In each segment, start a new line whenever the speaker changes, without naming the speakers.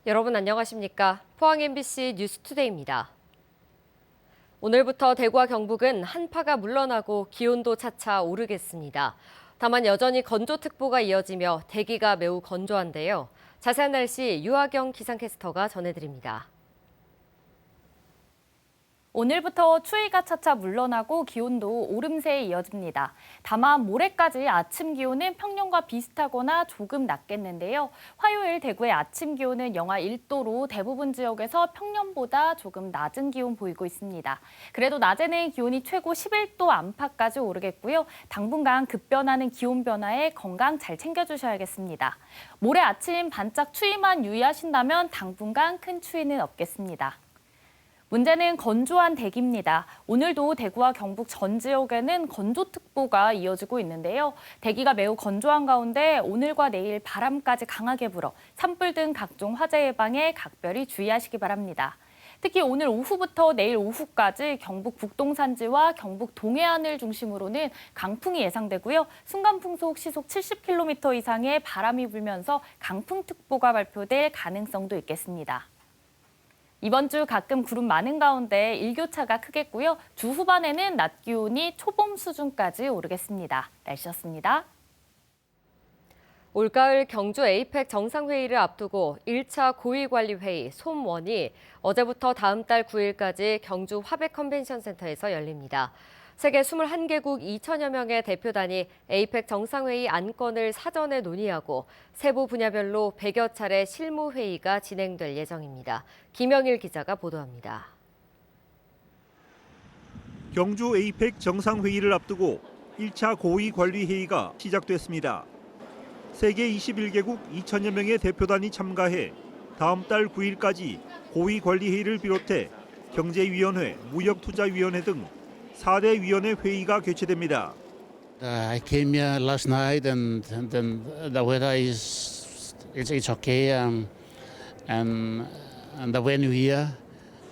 여러분 안녕하십니까? 포항 MBC 뉴스투데이입니다. 오늘부터 대구와 경북은 한파가 물러나고 기온도 차차 오르겠습니다. 다만 여전히 건조특보가 이어지며 대기가 매우 건조한데요. 자세한 날씨 유아경 기상캐스터가 전해드립니다.
오늘부터 추위가 차차 물러나고 기온도 오름세에 이어집니다. 다만 모레까지 아침 기온은 평년과 비슷하거나 조금 낮겠는데요. 화요일 대구의 아침 기온은 영하 1도로 대부분 지역에서 평년보다 조금 낮은 기온 보이고 있습니다. 그래도 낮에는 기온이 최고 11도 안팎까지 오르겠고요. 당분간 급변하는 기온 변화에 건강 잘 챙겨주셔야겠습니다. 모레 아침 반짝 추위만 유의하신다면 당분간 큰 추위는 없겠습니다. 문제는 건조한 대기입니다. 오늘도 대구와 경북 전 지역에는 건조특보가 이어지고 있는데요. 대기가 매우 건조한 가운데 오늘과 내일 바람까지 강하게 불어 산불 등 각종 화재 예방에 각별히 주의하시기 바랍니다. 특히 오늘 오후부터 내일 오후까지 경북 북동산지와 경북 동해안을 중심으로는 강풍이 예상되고요. 순간풍속 시속 70km 이상의 바람이 불면서 강풍특보가 발표될 가능성도 있겠습니다. 이번 주 가끔 구름 많은 가운데 일교차가 크겠고요. 주 후반에는 낮 기온이 초봄 수준까지 오르겠습니다. 날씨였습니다.
올가을 경주 에이펙 정상회의를 앞두고 1차 고위관리회의 솜원이 어제부터 다음 달 9일까지 경주 화백 컨벤션 센터에서 열립니다. 세계 21개국 2천여 명의 대표단이 에이펙 정상회의 안건을 사전에 논의하고 세부 분야별로 100여 차례 실무회의가 진행될 예정입니다. 김영일 기자가 보도합니다.
경주 에이펙 정상회의를 앞두고 1차 고위관리회의가 시작됐습니다. 세계 21개국 2천여 명의 대표단이 참가해 다음 달 9일까지 고위관리회의를 비롯해 경제위원회, 무역투자위원회 등 4대 위원회 회의가 개최됩니다.
I came here last night and then the weather it's okay and the venue here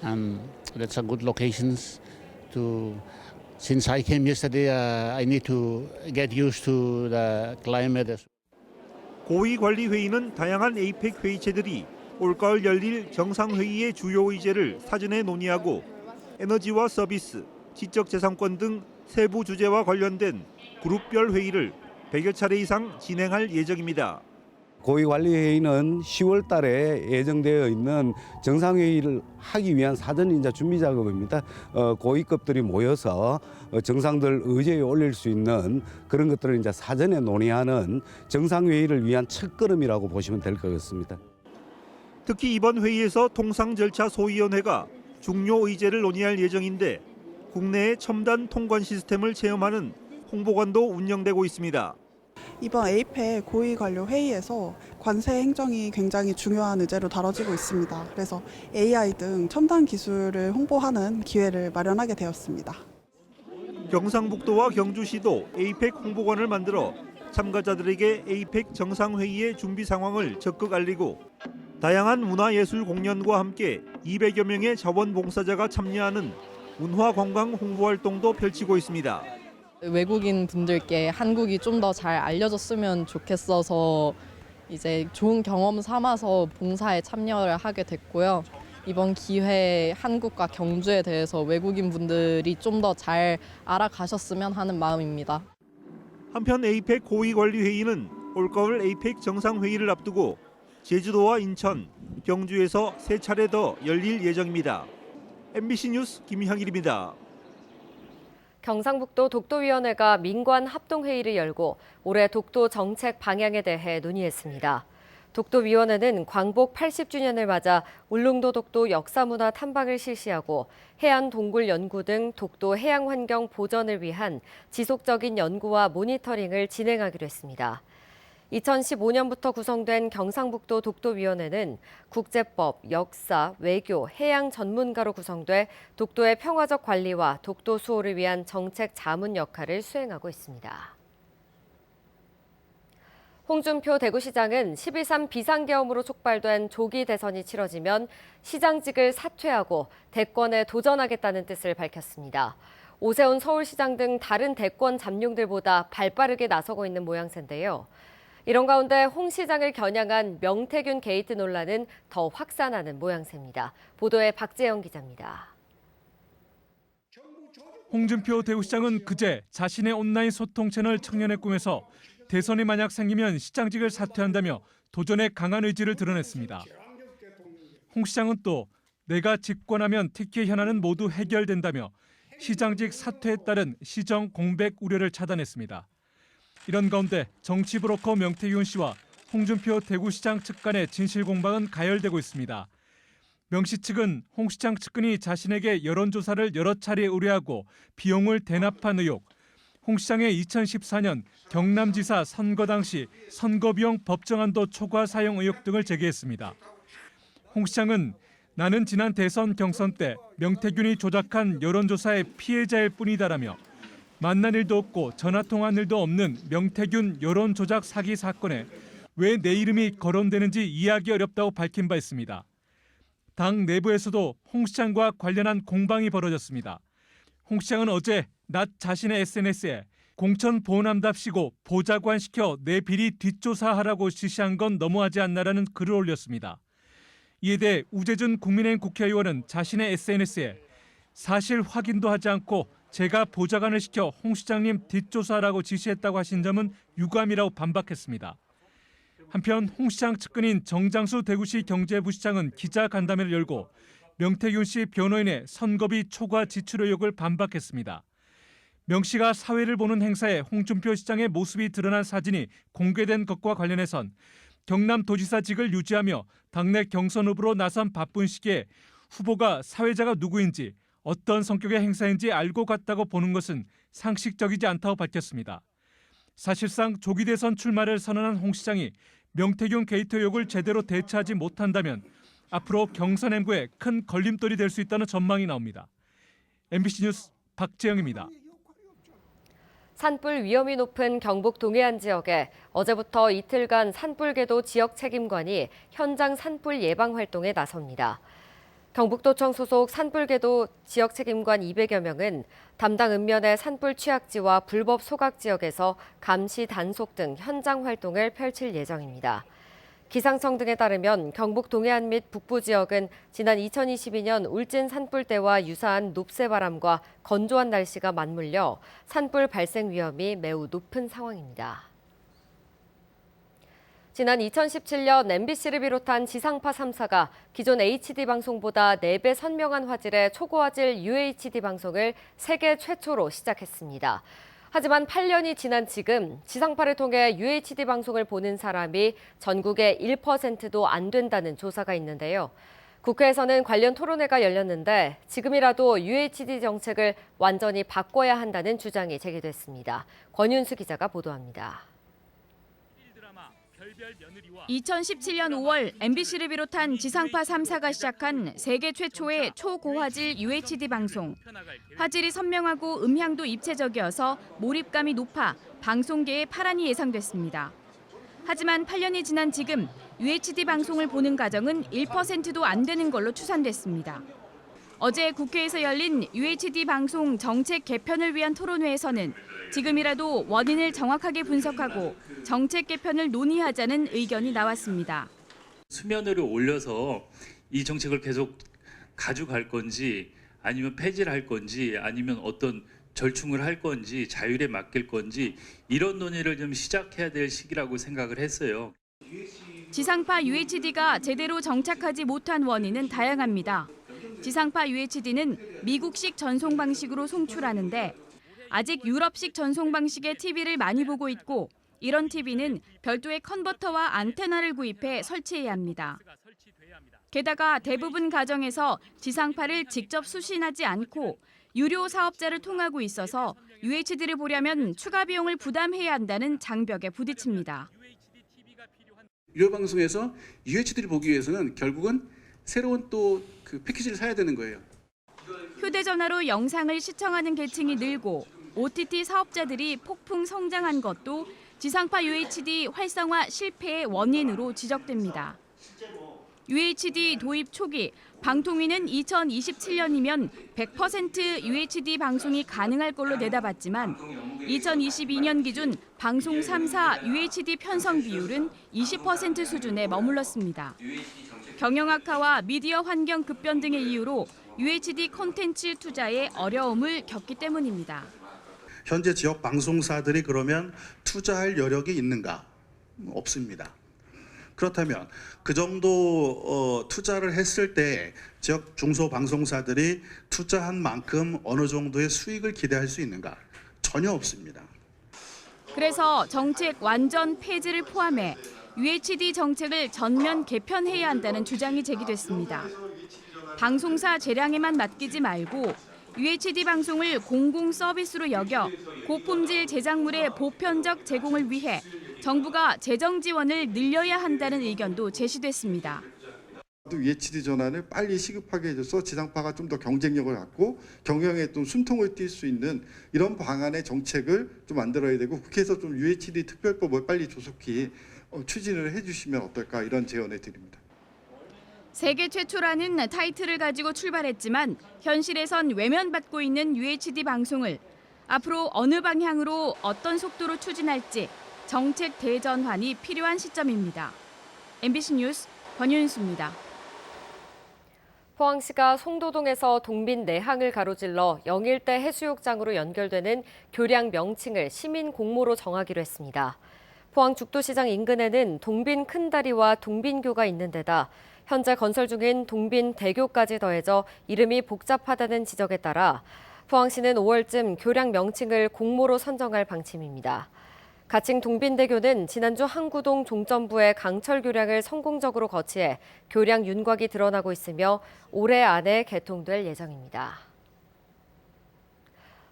and that's a good locations to. Since I came yesterday, I need to get used to the climate.
고위관리회의는 다양한 에이펙 회의체들이 올가을 열릴 정상회의의 주요 의제를 사전에 논의하고 에너지와 서비스, 지적재산권 등 세부 주제와 관련된 그룹별 회의를 100여 차례 이상 진행할 예정입니다.
고위관리회의는 10월 달에 예정되어 있는 정상회의를 하기 위한 사전 준비 작업입니다. 고위급들이 모여서 정상들 의제에 올릴 수 있는 그런 것들을 사전에 논의하는 정상회의를 위한 첫걸음이라고 보시면 될 것 같습니다.
특히 이번 회의에서 통상절차소위원회가 중요 의제를 논의할 예정인데 국내의 첨단 통관 시스템을 체험하는 홍보관도 운영되고 있습니다.
이번 에이펙 고위관료 회의에서 관세 행정이 굉장히 중요한 의제로 다뤄지고 있습니다. 그래서 AI 등 첨단 기술을 홍보하는 기회를 마련하게 되었습니다.
경상북도와 경주시도 에이펙 홍보관을 만들어 참가자들에게 에이펙 정상회의의 준비 상황을 적극 알리고 다양한 문화예술 공연과 함께 200여 명의 자원봉사자가 참여하는 문화관광 홍보활동도 펼치고 있습니다.
외국인 분들께 한국이 좀 더 잘 알려졌으면 좋겠어서 이제 좋은 경험 삼아서 봉사에 참여를 하게 됐고요. 이번 기회에 한국과 경주에 대해서 외국인 분들이 좀 더 잘 알아가셨으면 하는 마음입니다.
한편 에이펙 고위관리회의는 올가을 에이펙 정상회의를 앞두고 제주도와 인천, 경주에서 3차례 더 열릴 예정입니다. MBC 뉴스 김향일입니다.
경상북도 독도위원회가 민관 합동회의를 열고 올해 독도 정책 방향에 대해 논의했습니다. 독도위원회는 광복 80주년을 맞아 울릉도 독도 역사문화 탐방을 실시하고 해안동굴연구 등 독도 해양환경 보전을 위한 지속적인 연구와 모니터링을 진행하기로 했습니다. 2015년부터 구성된 경상북도 독도위원회는 국제법, 역사, 외교, 해양 전문가로 구성돼 독도의 평화적 관리와 독도 수호를 위한 정책 자문 역할을 수행하고 있습니다. 홍준표 대구시장은 12.3 비상계엄으로 촉발된 조기 대선이 치러지면 시장직을 사퇴하고 대권에 도전하겠다는 뜻을 밝혔습니다. 오세훈 서울시장 등 다른 대권 잠룡들보다 발빠르게 나서고 있는 모양새인데요. 이런 가운데 홍 시장을 겨냥한 명태균 게이트 논란은 더 확산하는 모양새입니다. 보도에 박재영 기자입니다.
홍준표 대구시장은 그제 자신의 온라인 소통 채널 청년의 꿈에서 대선이 만약 생기면 시장직을 사퇴한다며 도전의 강한 의지를 드러냈습니다. 홍 시장은 또 내가 집권하면 특히 현안은 모두 해결된다며 시장직 사퇴에 따른 시정 공백 우려를 차단했습니다. 이런 가운데 정치 브로커 명태균 씨와 홍준표 대구시장 측 간의 진실 공방은 가열되고 있습니다. 명 씨 측은 홍 시장 측근이 자신에게 여론조사를 여러 차례 의뢰하고 비용을 대납한 의혹, 홍 시장의 2014년 경남지사 선거 당시 선거비용 법정한도 초과 사용 의혹 등을 제기했습니다. 홍 시장은 나는 지난 대선 경선 때 명태균이 조작한 여론조사의 피해자일 뿐이다라며 만난 일도 없고 전화통화한 일도 없는 명태균 여론조작 사기 사건에 왜 내 이름이 거론되는지 이해하기 어렵다고 밝힌 바 있습니다. 당 내부에서도 홍 시장과 관련한 공방이 벌어졌습니다. 홍 시장은 어제 낮 자신의 SNS에 공천 보훈함답시고 보좌관시켜 내 비리 뒷조사하라고 지시한 건 너무하지 않나라는 글을 올렸습니다. 이에 대해 우재준 국민의힘 국회의원은 자신의 SNS에 사실 확인도 하지 않고 제가 보좌관을 시켜 홍 시장님 뒷조사하라고 지시했다고 하신 점은 유감이라고 반박했습니다. 한편 홍 시장 측근인 정장수 대구시 경제부시장은 기자간담회를 열고 명태균 씨 변호인의 선거비 초과 지출 의혹을 반박했습니다. 명 씨가 사회를 보는 행사에 홍준표 시장의 모습이 드러난 사진이 공개된 것과 관련해선 경남도지사직을 유지하며 당내 경선 후보로 나선 바쁜 시기에 후보가 사회자가 누구인지 어떤 성격의 행사인지 알고 갔다고 보는 것은 상식적이지 않다고 밝혔습니다. 사실상 조기 대선 출마를 선언한 홍 시장이 명태균 게이트 의혹을 제대로 대처하지 못한다면 앞으로 경선 행보에 큰 걸림돌이 될 수 있다는 전망이 나옵니다. MBC 뉴스 박재영입니다.
산불 위험이 높은 경북 동해안 지역에 어제부터 이틀간 산불계도 지역 책임관이 현장 산불 예방 활동에 나섭니다. 경북도청 소속 산불계도 지역 책임관 200여 명은 담당 읍면의 산불 취약지와 불법 소각 지역에서 감시 단속 등 현장 활동을 펼칠 예정입니다. 기상청 등에 따르면 경북 동해안 및 북부 지역은 지난 2022년 울진 산불 때와 유사한 높새바람과 건조한 날씨가 맞물려 산불 발생 위험이 매우 높은 상황입니다. 지난 2017년 MBC를 비롯한 지상파 3사가 기존 HD 방송보다 4배 선명한 화질의 초고화질 UHD 방송을 세계 최초로 시작했습니다. 하지만 8년이 지난 지금 지상파를 통해 UHD 방송을 보는 사람이 전국의 1%도 안 된다는 조사가 있는데요. 국회에서는 관련 토론회가 열렸는데 지금이라도 UHD 정책을 완전히 바꿔야 한다는 주장이 제기됐습니다. 권윤수 기자가 보도합니다.
2017년 5월 MBC를 비롯한 지상파 3사가 시작한 세계 최초의 초고화질 UHD 방송. 화질이 선명하고 음향도 입체적이어서 몰입감이 높아 방송계의 파란이 예상됐습니다. 하지만 8년이 지난 지금 UHD 방송을 보는 가정은 1%도 안 되는 걸로 추산됐습니다. 어제 국회에서 열린 UHD 방송 정책 개편을 위한 토론회에서는 지금이라도 원인을 정확하게 분석하고 정책 개편을 논의하자는 의견이 나왔습니다.
수면 위로 올려서 이 정책을 계속 가져갈 건지 아니면 폐지를 할 건지 아니면 어떤 절충을 할 건지 자율에 맡길 건지 이런 논의를 좀 시작해야 될 시기라고 생각을 했어요.
지상파 UHD가 제대로 정착하지 못한 원인은 다양합니다. 지상파 UHD는 미국식 전송 방식으로 송출하는데 아직 유럽식 전송 방식의 TV를 많이 보고 있고 이런 TV는 별도의 컨버터와 안테나를 구입해 설치해야 합니다. 게다가 대부분 가정에서 지상파를 직접 수신하지 않고 유료 사업자를 통하고 있어서 UHD를 보려면 추가 비용을 부담해야 한다는 장벽에 부딪힙니다.
유료 방송에서 UHD를 보기 위해서는 결국은 새로운 또 그 패키지를 사야 되는 거예요.
휴대전화로 영상을 시청하는 계층이 늘고 OTT 사업자들이 폭풍 성장한 것도 지상파 UHD 활성화 실패의 원인으로 지적됩니다. UHD 도입 초기 방통위는 2027년이면 100% UHD 방송이 가능할 걸로 내다봤지만 2022년 기준 방송 3사 UHD 편성 비율은 20% 수준에 머물렀습니다. 경영 악화와 미디어 환경 급변 등의 이유로 UHD 콘텐츠 투자에 어려움을 겪기 때문입니다.
현재 지역 방송사들이 그러면 투자할 여력이 있는가? 없습니다. 그렇다면 그 정도 투자를 했을 때 지역 중소방송사들이 투자한 만큼 어느 정도의 수익을 기대할 수 있는가? 전혀 없습니다.
그래서 정책 완전 폐지를 포함해 UHD 정책을 전면 개편해야 한다는 주장이 제기됐습니다. 방송사 재량에만 맡기지 말고 UHD 방송을 공공 서비스로 여겨 고품질 제작물의 보편적 제공을 위해 정부가 재정 지원을 늘려야 한다는 의견도 제시됐습니다.
UHD 전환을 빨리 시급하게 해줘서 지상파가 좀 더 경쟁력을 갖고 경영에 좀 숨통을 띌 수 있는 이런 방안의 정책을 좀 만들어야 되고 국회에서 좀 UHD 특별법을 빨리 조속히 추진을 해주시면 어떨까 이런 제언을 드립니다.
세계 최초라는 타이틀을 가지고 출발했지만 현실에선 외면받고 있는 UHD 방송을 앞으로 어느 방향으로 어떤 속도로 추진할지 정책 대전환이 필요한 시점입니다. MBC 뉴스 권윤수입니다.
포항시가 송도동에서 동빈 내항을 가로질러 영일대 해수욕장으로 연결되는 교량 명칭을 시민 공모로 정하기로 했습니다. 포항 죽도시장 인근에는 동빈 큰다리와 동빈교가 있는 데다 현재 건설 중인 동빈 대교까지 더해져 이름이 복잡하다는 지적에 따라 포항시는 5월쯤 교량 명칭을 공모로 선정할 방침입니다. 가칭 동빈대교는 지난주 항구동 종점부의 강철 교량을 성공적으로 거치해 교량 윤곽이 드러나고 있으며 올해 안에 개통될 예정입니다.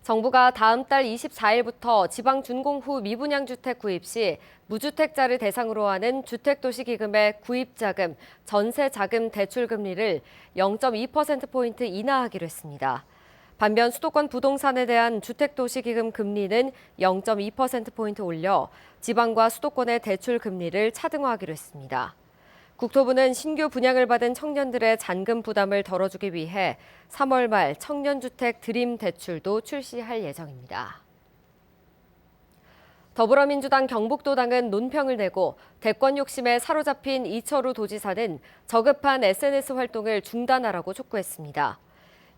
정부가 다음 달 24일부터 지방 준공 후 미분양 주택 구입 시 무주택자를 대상으로 하는 주택도시기금의 구입자금, 전세자금 대출금리를 0.2%포인트 인하하기로 했습니다. 반면 수도권 부동산에 대한 주택도시기금 금리는 0.2%포인트 올려 지방과 수도권의 대출 금리를 차등화하기로 했습니다. 국토부는 신규 분양을 받은 청년들의 잔금 부담을 덜어주기 위해 3월 말 청년주택 드림 대출도 출시할 예정입니다. 더불어민주당 경북도당은 논평을 내고 대권 욕심에 사로잡힌 이철우 도지사는 저급한 SNS 활동을 중단하라고 촉구했습니다.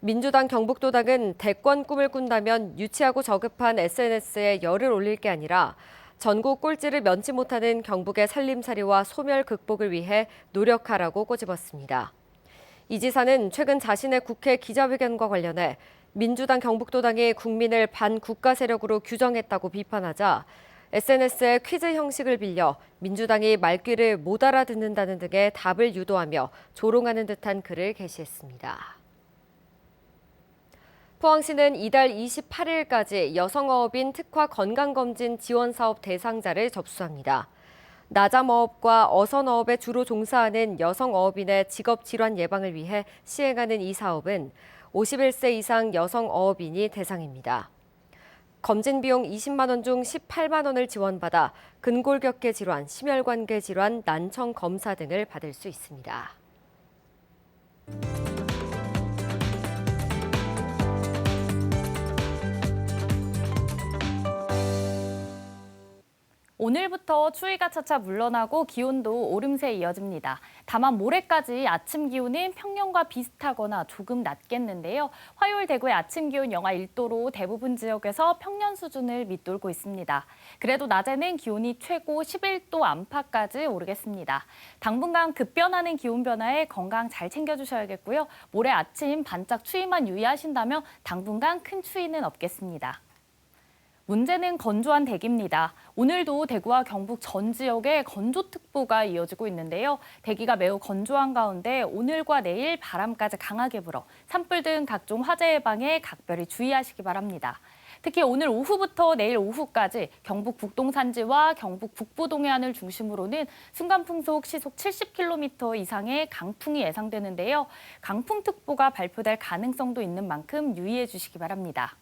민주당 경북도당은 대권 꿈을 꾼다면 유치하고 저급한 SNS에 열을 올릴 게 아니라 전국 꼴찌를 면치 못하는 경북의 살림살이와 소멸 극복을 위해 노력하라고 꼬집었습니다. 이 지사는 최근 자신의 국회 기자회견과 관련해 민주당 경북도당이 국민을 반국가 세력으로 규정했다고 비판하자 SNS의 퀴즈 형식을 빌려 민주당이 말귀를 못 알아듣는다는 등의 답을 유도하며 조롱하는 듯한 글을 게시했습니다. 포항시는 이달 28일까지 여성어업인 특화 건강검진 지원사업 대상자를 접수합니다. 나자어업과 어선어업에 주로 종사하는 여성어업인의 직업질환 예방을 위해 시행하는 이 사업은 51세 이상 여성어업인이 대상입니다. 검진 비용 20만 원 중 18만 원을 지원받아 근골격계 질환, 심혈관계 질환, 난청 검사 등을 받을 수 있습니다.
오늘부터 추위가 차차 물러나고 기온도 오름세에 이어집니다. 다만 모레까지 아침 기온은 평년과 비슷하거나 조금 낮겠는데요. 화요일 대구의 아침 기온 영하 1도로 대부분 지역에서 평년 수준을 밑돌고 있습니다. 그래도 낮에는 기온이 최고 11도 안팎까지 오르겠습니다. 당분간 급변하는 기온 변화에 건강 잘 챙겨주셔야겠고요. 모레 아침 반짝 추위만 유의하신다면 당분간 큰 추위는 없겠습니다. 문제는 건조한 대기입니다. 오늘도 대구와 경북 전 지역에 건조특보가 이어지고 있는데요. 대기가 매우 건조한 가운데 오늘과 내일 바람까지 강하게 불어 산불 등 각종 화재 예방에 각별히 주의하시기 바랍니다. 특히 오늘 오후부터 내일 오후까지 경북 북동 산지와 경북 북부 동해안을 중심으로는 순간풍속 시속 70km 이상의 강풍이 예상되는데요. 강풍특보가 발표될 가능성도 있는 만큼 유의해 주시기 바랍니다.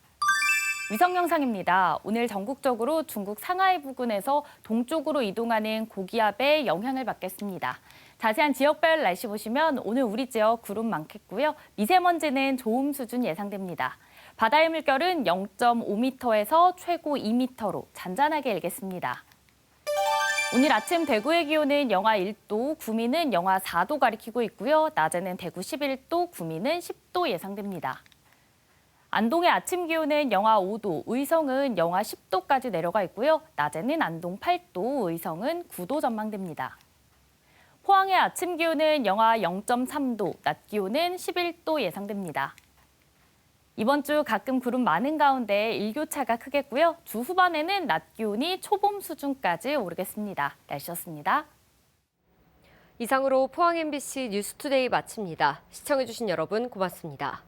위성 영상입니다. 오늘 전국적으로 중국 상하이 부근에서 동쪽으로 이동하는 고기압의 영향을 받겠습니다. 자세한 지역별 날씨 보시면 오늘 우리 지역 구름 많겠고요. 미세먼지는 좋음 수준 예상됩니다. 바다의 물결은 0.5m에서 최고 2m로 잔잔하게 일겠습니다. 오늘 아침 대구의 기온은 영하 1도, 구미는 영하 4도 가리키고 있고요. 낮에는 대구 11도, 구미는 10도 예상됩니다. 안동의 아침 기온은 영하 5도, 의성은 영하 10도까지 내려가 있고요. 낮에는 안동 8도, 의성은 9도 전망됩니다. 포항의 아침 기온은 영하 0.3도, 낮 기온은 11도 예상됩니다. 이번 주 가끔 구름 많은 가운데 일교차가 크겠고요. 주 후반에는 낮 기온이 초봄 수준까지 오르겠습니다. 날씨였습니다.
이상으로 포항 MBC 뉴스투데이 마칩니다. 시청해주신 여러분 고맙습니다.